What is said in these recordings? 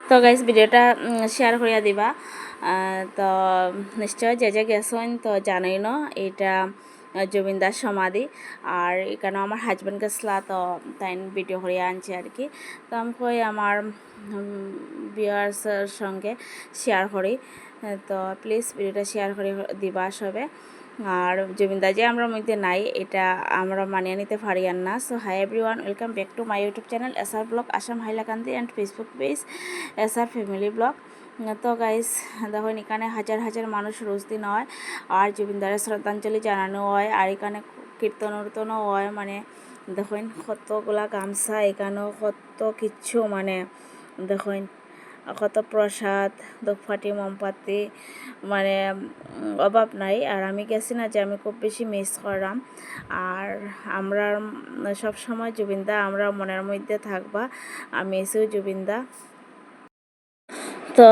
তো গাইজ ভিডিওটা শেয়ার করিয়া দিবা। তো নিশ্চয় যে যে গেছেন তো জানোই না এটা জুবিনদার সমাধি। আর এখানে আমার হাজব্যান্ড গেছিলা তো তাই ভিডিও করিয়া আনছি আর কি। তো আমি আমার ভিউয়ার্সের সঙ্গে শেয়ার করি, তো প্লিজ ভিডিওটা শেয়ার করে দিবা সবে। আর জুবিনদা যে আমরা মধ্যে নাই এটা আমরা মানিয়ে নিতে পারি আর না। So hi everyone, welcome back to my YouTube channel SR blog Assam Hailakandi and Facebook page SR family blog. তো গাইস দেখুন এখানে হাজার হাজার মানুষ রোজ দিন হয় আর জুবিনদারের শ্রদ্ধাঞ্জলি জানানো হয়। আর এখানে কীর্তন উর্তনও হয়, মানে দেখুন কতগুলা গামছা, এখানেও কত কিচ্ছু, মানে দেখুন কত প্রসাদ, ধূপকাঠি, মোমবাতি, মানে অভাব নাই। আর আমি গেছি না যে আমি খুব বেশি মিস করলাম। আর আমরা সব সময় জুবিনদা আমরা মনের মধ্যে থাকবা, আমি এসেও জুবিনদা। তো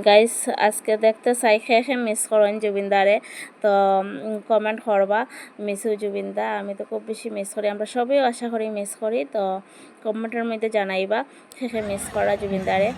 গাইস আজকে দেখতে চাই খেয়ে মিস করেন জুবিনদারে, তো কমেন্ট করবা মিসও জুবিনদা। আমি তো খুব বেশি মিস করি, আমরা সবাই আশা করি মিস করি। তো কমেন্টের মধ্যে জানাইবা খেয়ে মিস করা জুবিনদারে।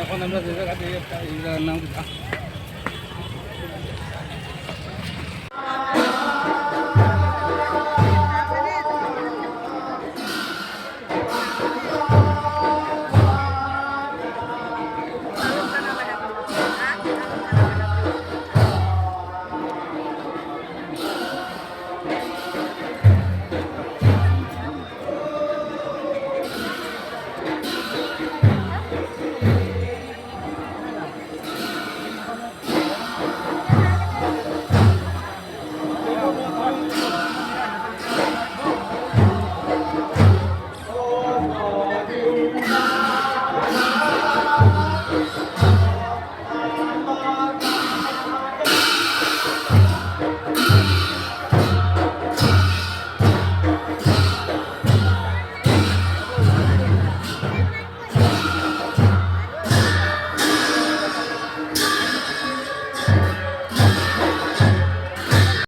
এখন আমরা যে জায়গাতে নাম